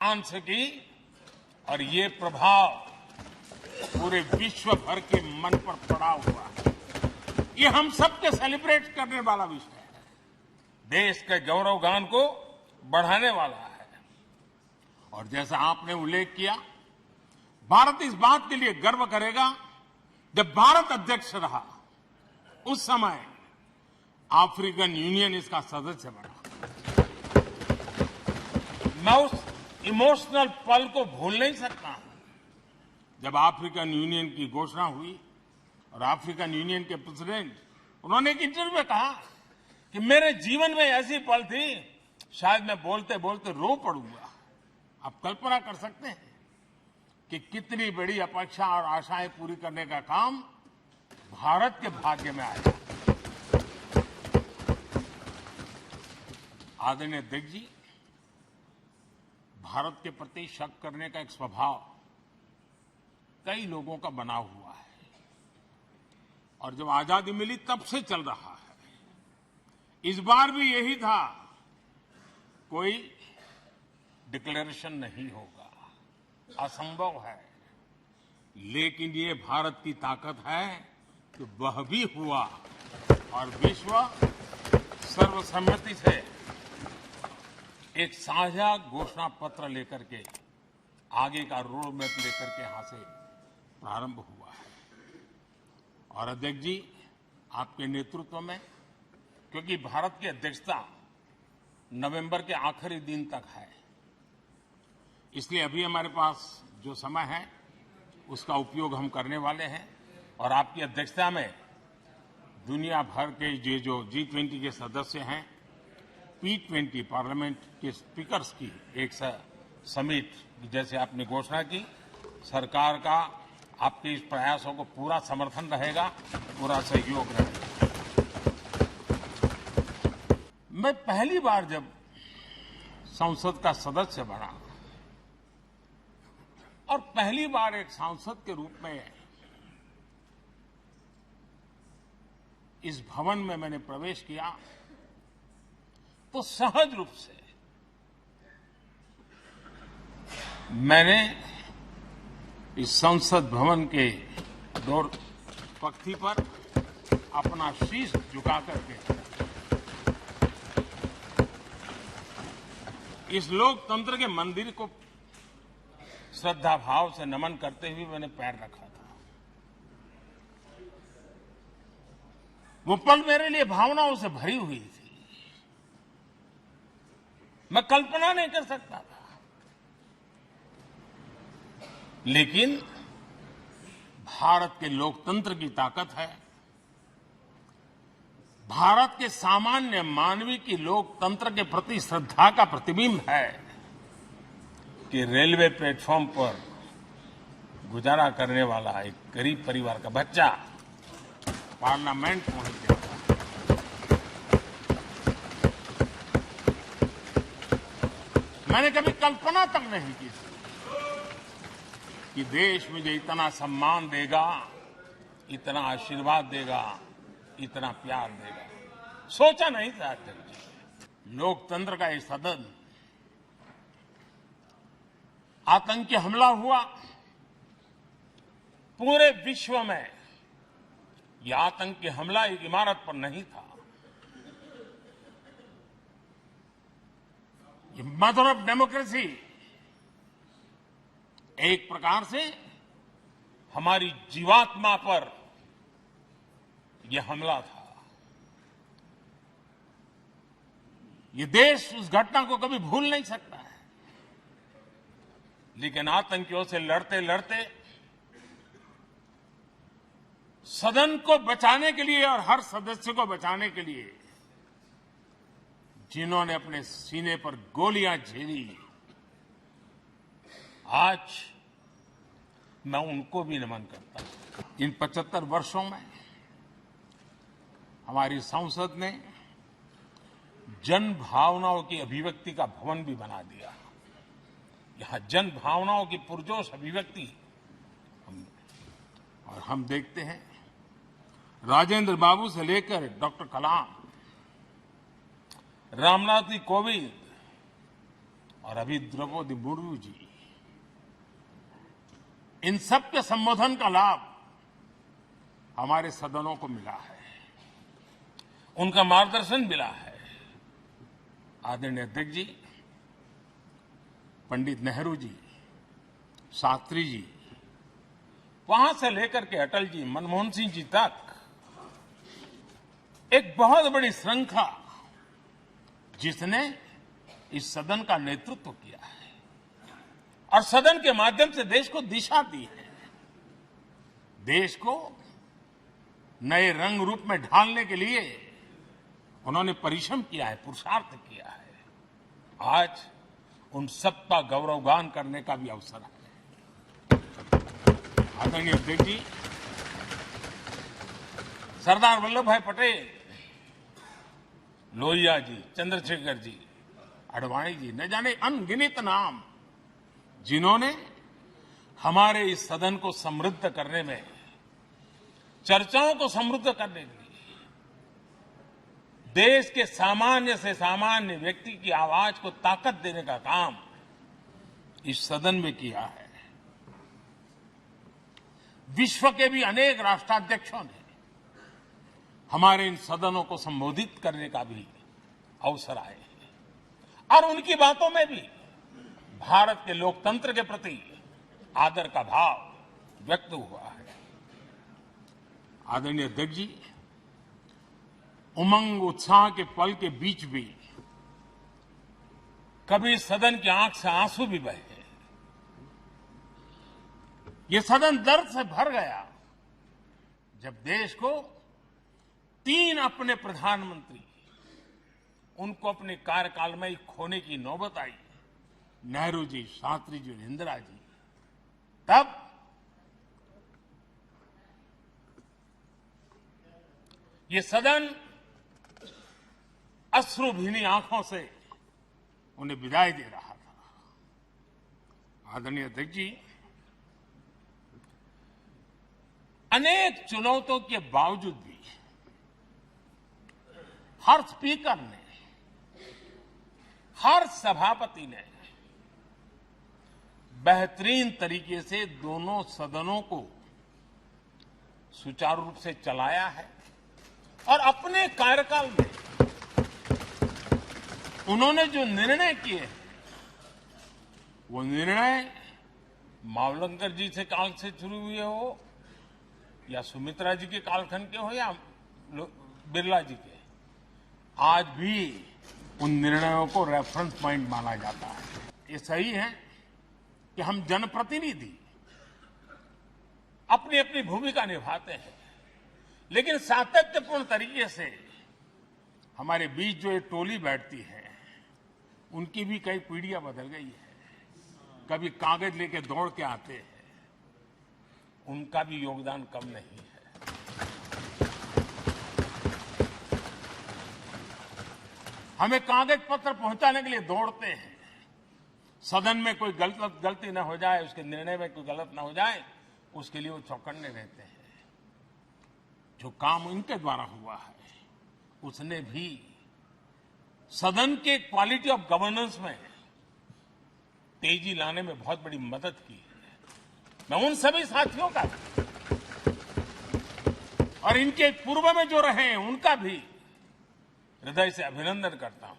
ध्यान से की और ये प्रभाव पूरे विश्व भर के मन पर पड़ा हुआ है। ये हम सबके सेलिब्रेट करने वाला विषय है, देश के गौरवगान को बढ़ाने वाला है। और जैसा आपने उल्लेख किया, भारत इस बात के लिए गर्व करेगा, जब भारत अध्यक्ष रहा उस समय अफ्रीकन यूनियन इसका सदस्य बना। मैं उस इमोशनल पल को भूल नहीं सकता जब अफ्रीकन यूनियन की घोषणा हुई और अफ्रीकन यूनियन के प्रेसिडेंट उन्होंने एक इंटरव्यू में कहा कि मेरे जीवन में ऐसी पल थी शायद मैं बोलते बोलते रो पड़ूंगा। आप कल्पना कर सकते हैं कि कितनी बड़ी अपेक्षा और आशाएं पूरी करने का काम भारत के भाग्य में आया। आदरणीय अध्यक्ष जी, भारत के प्रति शक करने का एक स्वभाव कई लोगों का बना हुआ है और जब आजादी मिली तब से चल रहा है। इस बार भी यही था, कोई डिक्लेरेशन नहीं होगा, असंभव है। लेकिन ये भारत की ताकत है कि वह भी हुआ और विश्व सर्वसम्मति से एक साझा घोषणा पत्र लेकर के आगे का रोड मैप लेकर के यहां से प्रारंभ हुआ है। और अध्यक्ष जी, आपके नेतृत्व में, क्योंकि भारत की अध्यक्षता नवंबर के आखिरी दिन तक है, इसलिए अभी हमारे पास जो समय है उसका उपयोग हम करने वाले हैं। और आपकी अध्यक्षता में दुनिया भर के ये जो G20 के सदस्य हैं, P20 पार्लियामेंट के स्पीकर्स की एक समिट, जैसे आपने घोषणा की, सरकार का आपके इस प्रयासों को पूरा समर्थन रहेगा, पूरा सहयोग रहेगा। मैं पहली बार जब संसद का सदस्य बना और पहली बार एक सांसद के रूप में इस भवन में मैंने प्रवेश किया, तो सहज रूप से मैंने इस संसद भवन के डोर पक्ति पर अपना शीश झुका करके इस लोकतंत्र के मंदिर को श्रद्धा भाव से नमन करते हुए मैंने पैर रखा था। वो पल मेरे लिए भावनाओं से भरी हुई थी, मैं कल्पना नहीं कर सकता था। लेकिन भारत के लोकतंत्र की ताकत है, भारत के सामान्य मानवीय की लोकतंत्र के प्रति श्रद्धा का प्रतिबिंब है कि रेलवे प्लेटफॉर्म पर गुजारा करने वाला एक गरीब परिवार का बच्चा पार्लियामेंट पहुंच गया। मैंने कभी कल्पना तक नहीं की कि देश मुझे इतना सम्मान देगा, इतना आशीर्वाद देगा, इतना प्यार देगा। सोचा नहीं था अध्यक्ष। लोकतंत्र का ये सदन, आतंकी हमला हुआ, पूरे विश्व में यह आतंकी हमला एक इमारत पर नहीं था, ये मदर ऑफ डेमोक्रेसी एक प्रकार से हमारी जीवात्मा पर यह हमला था। ये देश उस घटना को कभी भूल नहीं सकता है। लेकिन आतंकियों से लड़ते लड़ते सदन को बचाने के लिए और हर सदस्य को बचाने के लिए जिन्होंने अपने सीने पर गोलियां झेली, आज मैं उनको भी नमन करता हूं। इन 75 वर्षों में हमारी संसद ने जन भावनाओं की अभिव्यक्ति का भवन भी बना दिया। यहां जन भावनाओं की पुरजोश अभिव्यक्ति और हम देखते हैं, राजेंद्र बाबू से लेकर डॉक्टर कलाम, रामनाथ कोविंद और अभी द्रौपदी मुर्मू जी, इन सब के संबोधन का लाभ हमारे सदनों को मिला है, उनका मार्गदर्शन मिला है। आदरणीय अध्यक्ष जी, पंडित नेहरू जी, शास्त्री जी, वहां से लेकर के अटल जी, मनमोहन सिंह जी तक एक बहुत बड़ी श्रृंखला जिसने इस सदन का नेतृत्व किया है और सदन के माध्यम से देश को दिशा दी है, देश को नए रंग रूप में ढालने के लिए उन्होंने परिश्रम किया है, पुरुषार्थ किया है। आज उन सबका गौरवगान करने का भी अवसर है। आदरणीय अध्यक्ष जी, सरदार वल्लभ भाई पटेल, लोहिया जी, चंद्रशेखर जी, आडवाणी जी, न जाने अनगिनत नाम, जिन्होंने हमारे इस सदन को समृद्ध करने में, चर्चाओं को समृद्ध करने के लिए, देश के सामान्य से सामान्य व्यक्ति की आवाज को ताकत देने का काम इस सदन में किया है। विश्व के भी अनेक राष्ट्राध्यक्षों ने हमारे इन सदनों को संबोधित करने का भी अवसर आए हैं और उनकी बातों में भी भारत के लोकतंत्र के प्रति आदर का भाव व्यक्त हुआ है। आदरणीय अध्यक्ष जी, उमंग उत्साह के पल के बीच भी कभी सदन की आंख से आंसू भी बहे। ये सदन दर्द से भर गया जब देश को 3 अपने प्रधानमंत्री उनको अपने कार्यकाल में ही खोने की नौबत आई, नेहरू जी, शास्त्री जी और इंदिरा जी। तब ये सदन अश्रु भीनी आंखों से उन्हें विदाई दे रहा था। आदरणीय अध्यक्ष जी, अनेक चुनौतियों के बावजूद भी हर स्पीकर ने, हर सभापति ने बेहतरीन तरीके से दोनों सदनों को सुचारू रूप से चलाया है और अपने कार्यकाल में उन्होंने जो निर्णय किए, वो निर्णय मावलंकर जी से काल से शुरू हुए हो या सुमित्रा जी के कालखंड के हो या बिरला जी के, आज भी उन निर्णयों को रेफरेंस पॉइंट माना जाता है। ये सही है कि हम जनप्रतिनिधि अपनी अपनी भूमिका निभाते हैं, लेकिन सातत्यपूर्ण तरीके से हमारे बीच जो एक टोली बैठती है, उनकी भी कई पीढ़ियां बदल गई है। कभी कागज लेके दौड़ के आते हैं, उनका भी योगदान कम नहीं है। हमें कागज पत्र पहुंचाने के लिए दौड़ते हैं, सदन में कोई गलती न हो जाए, उसके निर्णय में कोई गलत न हो जाए, उसके लिए वो चौकन्ने रहते हैं। जो काम उनके द्वारा हुआ है, उसने भी सदन के क्वालिटी ऑफ गवर्नेंस में तेजी लाने में बहुत बड़ी मदद की है। मैं उन सभी साथियों का और इनके पूर्व में जो रहे हैं उनका भी हृदय से अभिनंदन करता हूं।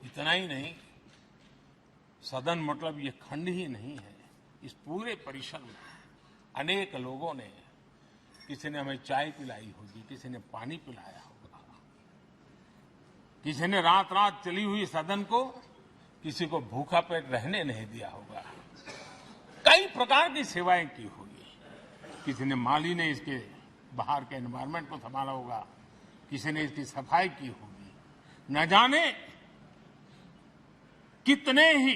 इतना ही नहीं, सदन मतलब ये खंड ही नहीं है, इस पूरे परिसर में अनेक लोगों ने, किसी ने हमें चाय पिलाई होगी, किसी ने पानी पिलाया होगा, किसी ने रात रात चली हुई सदन को किसी को भूखा पेट रहने नहीं दिया होगा। कई प्रकार की सेवाएं की होगी। किसी ने माली ने इसके बाहर के एनवायरनमेंट को संभाला होगा, किसी ने इसकी सफाई की होगी। न जाने कितने ही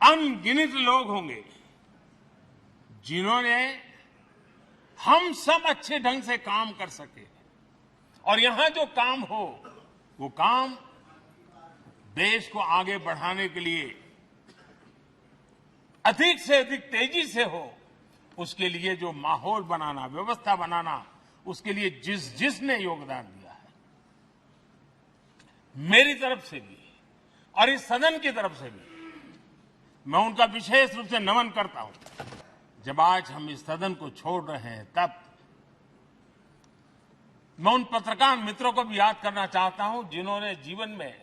अनगिनत लोग होंगे जिन्होंने हम सब अच्छे ढंग से काम कर सके और यहां जो काम हो वो काम देश को आगे बढ़ाने के लिए अधिक से अधिक तेजी से हो, उसके लिए जो माहौल बनाना, व्यवस्था बनाना, उसके लिए जिसने योगदान दिया है, मेरी तरफ से भी और इस सदन की तरफ से भी मैं उनका विशेष रूप से नमन करता हूं। जब आज हम इस सदन को छोड़ रहे हैं, तब मैं उन पत्रकार मित्रों को भी याद करना चाहता हूं जिन्होंने जीवन में,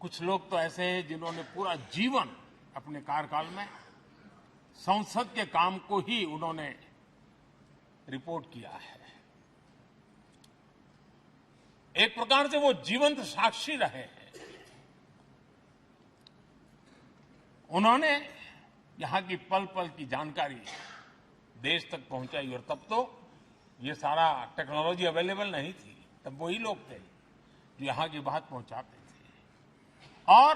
कुछ लोग तो ऐसे हैं जिन्होंने पूरा जीवन अपने कार्यकाल में संसद के काम को ही उन्होंने रिपोर्ट किया है। एक प्रकार से वो जीवंत साक्षी रहे हैं। उन्होंने यहां की पल पल की जानकारी देश तक पहुंचाई, और तब तो ये सारा टेक्नोलॉजी अवेलेबल नहीं थी। तब वही लोग थे जो यहां की बात पहुंचाते थे, और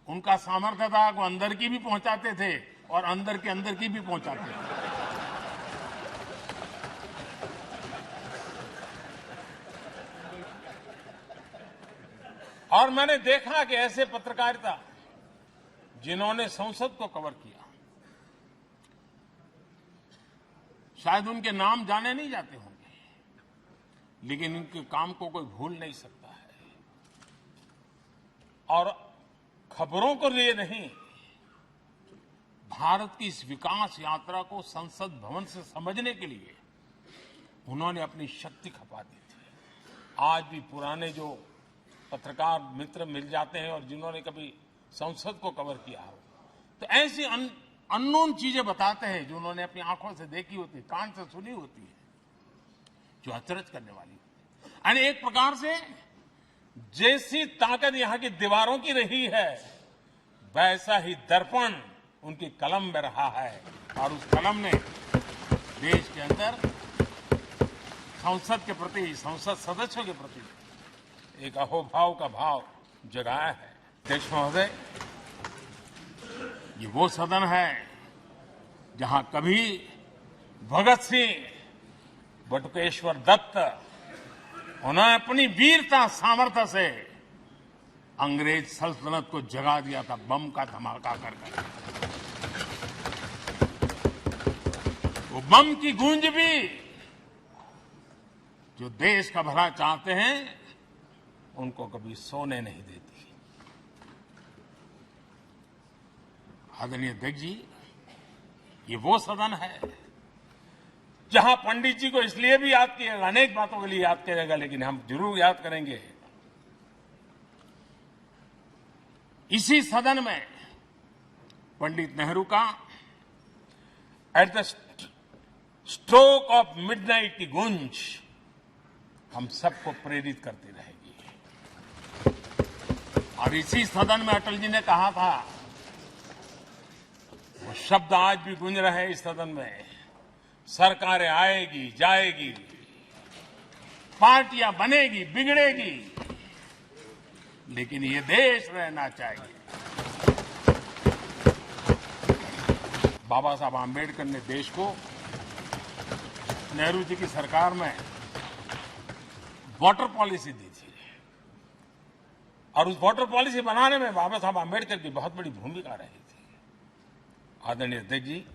उनका सामर्थ्य था वो अंदर की भी पहुंचाते थे और अंदर की भी पहुंचाते थे। और मैंने देखा कि ऐसे पत्रकारिता जिन्होंने संसद को कवर किया, शायद उनके नाम जाने नहीं जाते होंगे, लेकिन इनके काम को कोई भूल नहीं सकता है। और खबरों को लिए नहीं, भारत की इस विकास यात्रा को संसद भवन से समझने के लिए उन्होंने अपनी शक्ति खपा दी थी। आज भी पुराने जो पत्रकार मित्र मिल जाते हैं और जिन्होंने कभी संसद को कवर किया हो, तो ऐसी अननोन चीजें बताते हैं जो उन्होंने अपनी आंखों से देखी होती है, कान से सुनी होती है, जो अचरज करने वाली होती है। यानी एक प्रकार से जैसी ताकत यहां की दीवारों की रही है, वैसा ही दर्पण उनकी कलम में रहा है, और उस कलम ने देश के अंदर संसद के प्रति, संसद सदस्यों के प्रति एक अहोभाव का भाव जगाया है। अध्यक्ष महोदय, ये वो सदन है जहां कभी भगत सिंह, बटुकेश्वर दत्त, उन्होंने अपनी वीरता सामर्थ्य से अंग्रेज सल्तनत को जगा दिया था बम का धमाका कर। वो बम की गूंज भी जो देश का भला चाहते हैं उनको कभी सोने नहीं देती। आदरणीय अध्यक्ष जी, ये वो सदन है जहां पंडित जी को इसलिए भी याद किएगा, अनेक बातों के लिए याद करेगा, लेकिन हम जरूर याद करेंगे इसी सदन में पंडित नेहरू का at the stroke of midnight की गूंज हम सबको प्रेरित करती रहेगी। और इसी सदन में अटल जी ने कहा था, वो शब्द आज भी गूंज रहे हैं इस सदन में, सरकारें आएगी जाएगी, पार्टियां बनेगी बिगड़ेगी, लेकिन ये देश रहना चाहिए। बाबा साहब आम्बेडकर ने देश को नेहरू जी की सरकार में वाटर पॉलिसी दी थी, और उस वाटर पॉलिसी बनाने में बाबा साहब आम्बेडकर की बहुत बड़ी भूमिका रही थी। आदरणीय अध्यक्ष जी,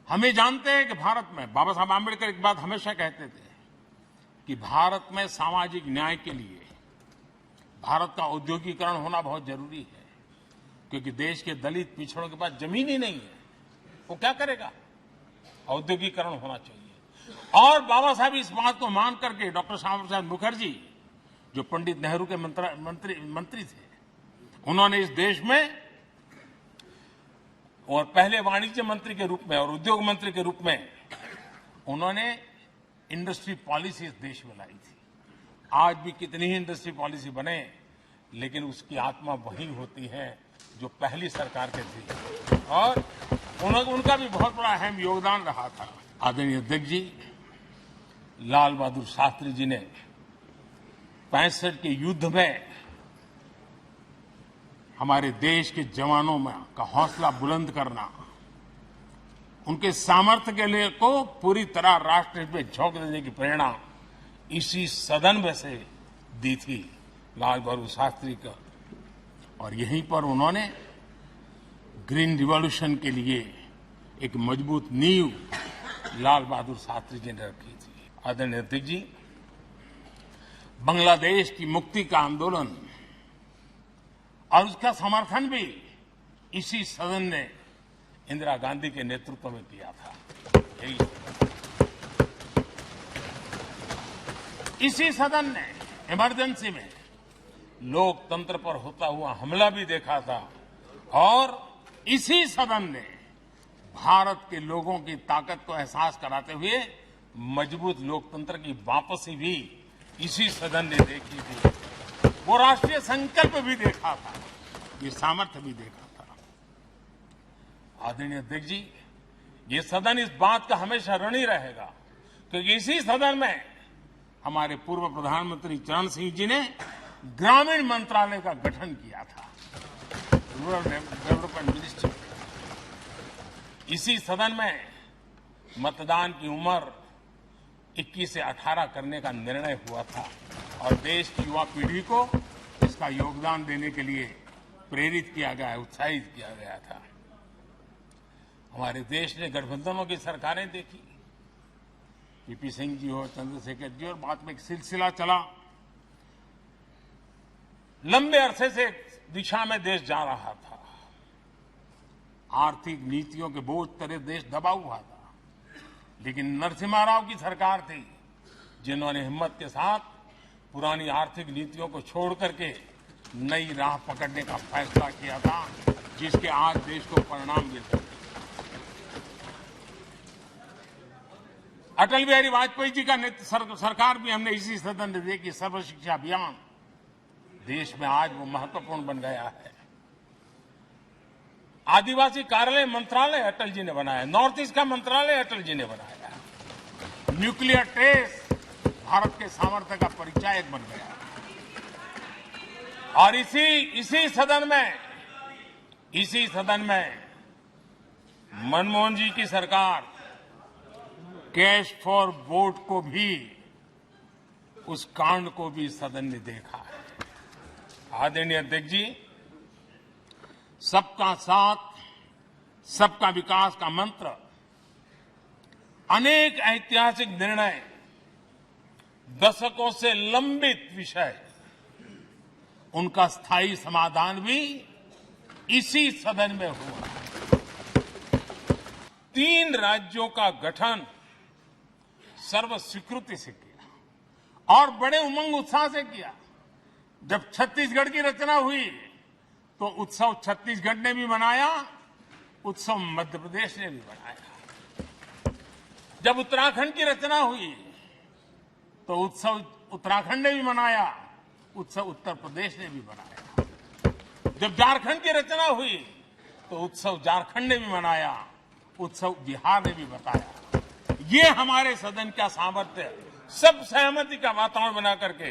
हम ये जानते हैं कि भारत में बाबा साहब आम्बेडकर एक बात हमेशा कहते थे कि भारत में सामाजिक न्याय के लिए भारत का औद्योगिकरण होना बहुत जरूरी है, क्योंकि देश के दलित पिछड़ों के पास जमीन ही नहीं है, वो क्या करेगा? औद्योगिकरण होना चाहिए। और बाबा साहब इस बात को मान करके, डॉक्टर श्यामा प्रसाद मुखर्जी जो पंडित नेहरू के मंत्री थे, उन्होंने इस देश में, और पहले वाणिज्य मंत्री के रूप में और उद्योग मंत्री के रूप में, उन्होंने इंडस्ट्री पॉलिसी इस देश में लाई थी। आज भी कितनी ही इंडस्ट्री पॉलिसी बने, लेकिन उसकी आत्मा वही होती है जो पहली सरकार के थी, और उनका भी बहुत बड़ा अहम योगदान रहा था। आदरणीय अध्यक्ष जी, लाल बहादुर शास्त्री जी ने 65 के युद्ध में हमारे देश के जवानों में का हौसला बुलंद करना, उनके सामर्थ्य के लिए को पूरी तरह राष्ट्र में झोंक देने की प्रेरणा इसी सदन में से दी थी लाल बहादुर शास्त्री का। और यहीं पर उन्होंने ग्रीन रिवॉल्यूशन के लिए एक मजबूत नींव लाल बहादुर शास्त्री जी ने रखी थी। आदरणीय अध्यक्ष जी, बांग्लादेश की मुक्ति का आंदोलन और उसका समर्थन भी इसी सदन ने इंदिरा गांधी के नेतृत्व में किया था। इसी सदन ने इमरजेंसी में लोकतंत्र पर होता हुआ हमला भी देखा था और इसी सदन ने भारत के लोगों की ताकत को एहसास कराते हुए मजबूत लोकतंत्र की वापसी भी इसी सदन ने देखी थी। वो राष्ट्रीय संकल्प भी देखा था, ये सामर्थ्य भी देखा था। आदरणीय अध्यक्ष जी, ये सदन इस बात का हमेशा ऋणी रहेगा क्योंकि इसी सदन में हमारे पूर्व प्रधानमंत्री चरण सिंह जी ने ग्रामीण मंत्रालय का गठन किया था, रूरल डेवलपमेंट मिनिस्ट्री। इसी सदन में मतदान की उम्र 21 से 18 करने का निर्णय हुआ था और देश की युवा पीढ़ी को इसका योगदान देने के लिए प्रेरित किया गया, उत्साहित किया गया था। हमारे देश ने गठबंधनों की सरकारें देखी, पीपी सिंह जी हो, चंद्रशेखर जी, और बाद में एक सिलसिला चला। लंबे अरसे से दिशा में देश जा रहा था, आर्थिक नीतियों के बोझ तले देश दबा हुआ था, लेकिन नरसिम्हा राव की सरकार थी जिन्होंने हिम्मत के साथ पुरानी आर्थिक नीतियों को छोड़ करके नई राह पकड़ने का फैसला किया था, जिसके आज देश को परिणाम मिलते हैं। अटल बिहारी वाजपेयी जी का सरकार भी हमने इसी सदन में देखी। सर्व शिक्षा अभियान देश में आज वो महत्वपूर्ण बन गया है। आदिवासी कार्यालय मंत्रालय अटल जी ने बनाया, नॉर्थ ईस्ट का मंत्रालय अटल जी ने बनाया, न्यूक्लियर टेस्ट भारत के सामर्थ्य का परिचायक बन गया। और इसी सदन में मनमोहन जी की सरकार कैश फॉर वोट को भी, उस कांड को भी सदन ने देखा है। आदरणीय अध्यक्ष जी, सबका साथ सबका विकास का मंत्र, अनेक ऐतिहासिक निर्णय, दशकों से लंबित विषय, उनका स्थायी समाधान भी इसी सदन में हुआ। 3 राज्यों का गठन सर्व स्वीकृति से किया और बड़े उमंग उत्साह से किया। जब छत्तीसगढ़ की रचना हुई तो उत्सव छत्तीसगढ़ ने भी मनाया, उत्सव मध्य प्रदेश ने भी मनाया। जब उत्तराखंड की रचना हुई तो उत्सव उत्तराखंड ने भी मनाया, उत्सव उत्तर प्रदेश ने भी मनाया। जब झारखंड की रचना हुई तो उत्सव झारखंड ने भी मनाया, उत्सव बिहार ने भी बताया। ये हमारे सदन का सामर्थ्य, सब सहमति का वातावरण बना करके।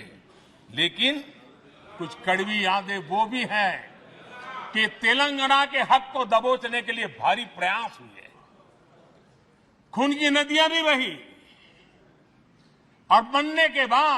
लेकिन कुछ कड़वी यादें वो भी हैं कि तेलंगाना के हक को दबोचने के लिए भारी प्रयास हुए, खून की नदियां भी बही और बनने के बाद